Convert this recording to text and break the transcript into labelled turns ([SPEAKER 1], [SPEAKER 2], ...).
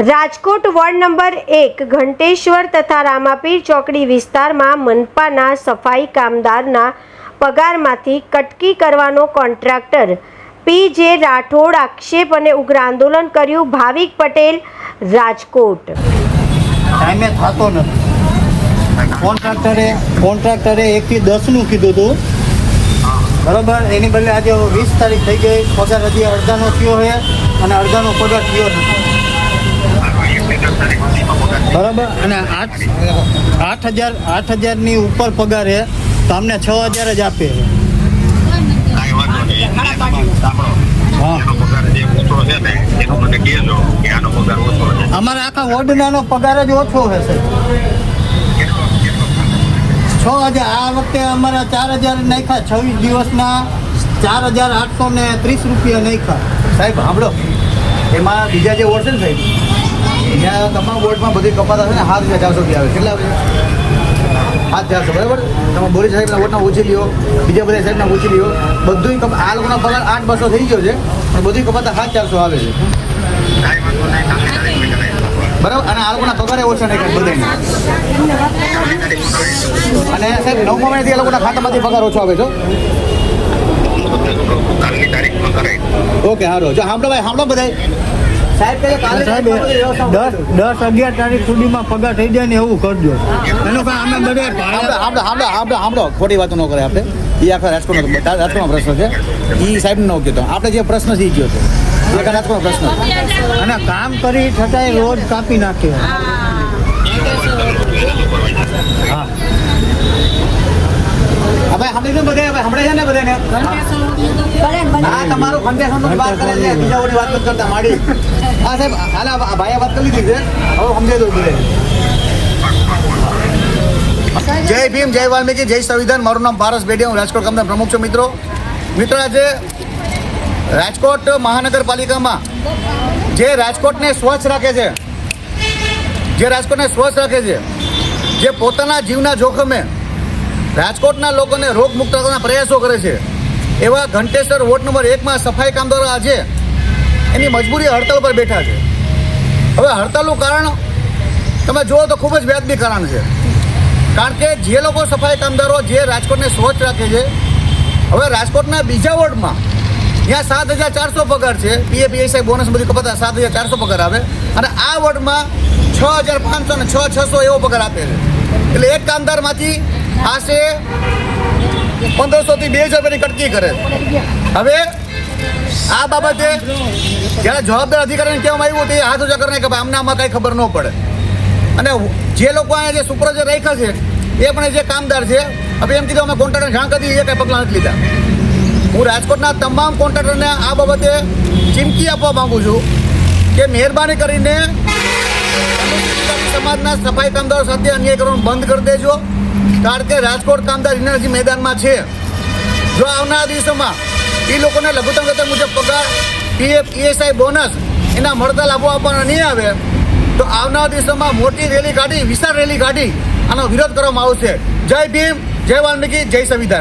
[SPEAKER 1] Rajkot ward number 1 Ghanteshwar તથા રામાપીર ચોકડી વિસ્તારમાં મનપાના સફાઈ કામદારના પગારમાંથી કટકી કરવાનો કોન્ટ્રાક્ટર પી.જે. રાઠોડ આક્ષેપ અને ઉગ્ર આંદોલન કર્યું. ભાવિક પટેલ, રાજકોટ.
[SPEAKER 2] ટાઈમે થતો નથી. કોન્ટ્રાક્ટરે 1 થી 10નું કીધું હતું, બરાબર. એની બદલે આજે 20 તારીખ થઈ ગઈ, પગાર હજી અડધાનો થયો છે અને અડધાનો પગાર થયો નથી, બરાબર. અને 8,000ની ઉપર પગાર છે તો અમને 6,000 જ આપે. અમારા આખા વોર્ડનાનો પગાર જ ઓછો હશે. 6,000 આ વખતે અમારા 4,000 નાખ્યા. 26 દિવસના 4,830 રૂપિયા નાખ્યા. સાહેબ સાંભળો, એમાં બીજા જે વોર્ડ છે ને સાહેબ, ત્યાં તમામ વોર્ડમાં બધી કપાત હશે ને 7,400 આવે. કેટલા આવે? 7,400, બરાબર. તમે બોરી સાહેબના વોટના ઓછી લ્યો, બીજા બધા સાહેબના ઓછી લ્યો, બધું આ લોકોના પગાર 8,200 થઈ ગયો છે, પણ બધી કપાત 7,400 આવે છે, બરાબર. અને આ લોકોના પગારે ઓછા નહીં બધાને. અને સાહેબ 9મા મહિનાથી આ લોકોના ખાતામાંથી પગાર ઓછો આવે છે. ઓકે, સારું. જો સાંભળો ભાઈ, સાંભળો બધા સાહેબ, 10-11 તારીખ સુધીમાં પગાર થઈ જાય ને એવું કરજો. એનો કાંઈ અમે બધે સાંભળો, ખોટી વાતો ન કરે આપણે. એ આખા રાજકોટનો પ્રશ્ન છે, એ સાહેબ ન કહેતો. આપણે જે પ્રશ્ન છે એ ગયો છે, આખા રાજકોટનો પ્રશ્ન. અને કામ કરી છતાંય રોજ કાપી નાખે. હા ભાઈ, સાંભળી બધા સાંભળે છે ને બધાને. હા, તમારું ખંડેશન વાત કરે છે, બીજા ઓની વાત નથી કરતા માડી. હા સાહેબ, હાલ ભાઈએ વાત કરી લીધી છે, હવે સમજાઈ દઉં બધે. જય ભીમ, જય વાલ્મીકી, જય સંવિધાન. મારું નામ પારસ બેડિયા, હું રાજકોટ ગામના પ્રમુખ છું. મિત્રો, આજે રાજકોટ મહાનગરપાલિકામાં જે રાજકોટને સ્વચ્છ રાખે છે, જે પોતાના જીવના જોખમે રાજકોટના લોકોને રોગમુક્ત કરવાના પ્રયાસો કરે છે, એવા ઘંટેશ્વર વોર્ડ નંબર 1માં સફાઈ કામદારો આજે એની મજબૂરી હડતાલ પર બેઠા છે. હવે હડતાલનું કારણ તમે જુઓ તો ખૂબ જ વ્યાજબી કારણ છે, કારણ કે જે લોકો સફાઈ કામદારો જે રાજકોટને સ્વચ્છ રાખે છે, હવે રાજકોટના બીજા વોર્ડમાં ત્યાં 7,400 પગાર છે, પીએફઈએસઆઈ બોનસ બધી કપાતા 7,400 પગાર આવે, અને આ વોર્ડમાં 6,500 અને 6,600 એવો પગાર આપે છે. એટલે એક કામદારમાંથી આશરે 1,500 થી 2,000 રૂપિયાની કટકી કરે. હવે આ બાબતે જ્યારે જવાબદાર અધિકારીને કહેવામાં આવ્યું તે હાથ ઊંચા કરીને કે ભાઈ અમને આમાં કાંઈ ખબર ન પડે. અને જે લોકો અહીંયા જે સુપરવાઇઝર રાખ્યા છે એ પણ જે કામદાર છે, હવે એમ કીધું અમે કોન્ટ્રાક્ટરને જાણ કરી દીધી, એ કાંઈ પગલાં નથી લીધા. હું રાજકોટના તમામ કોન્ટ્રાક્ટરને આ બાબતે ચીમકી આપવા માગું છું કે મહેરબાની કરીને સમાજના સફાઈ કામદારો સાથે અન્યાય કરવાનું બંધ કરી દેજો, કારણ કે રાજકોટ કામદાર એનર્જી મેદાનમાં છે. જો આવનારા દિવસોમાં એ લોકોને લઘુત્તમ વેતન મુજબ પગાર, પીએફ, ઈએસઆઈ બોનસ એના મળતા લાભો આપવાના નહીં આવે તો આવનારા દિવસોમાં મોટી રેલી કાઢી, વિશાળ રેલી કાઢી આનો વિરોધ કરવામાં આવશે. જય ભીમ, જય વાલ્મીકી, જય સંવિધાન.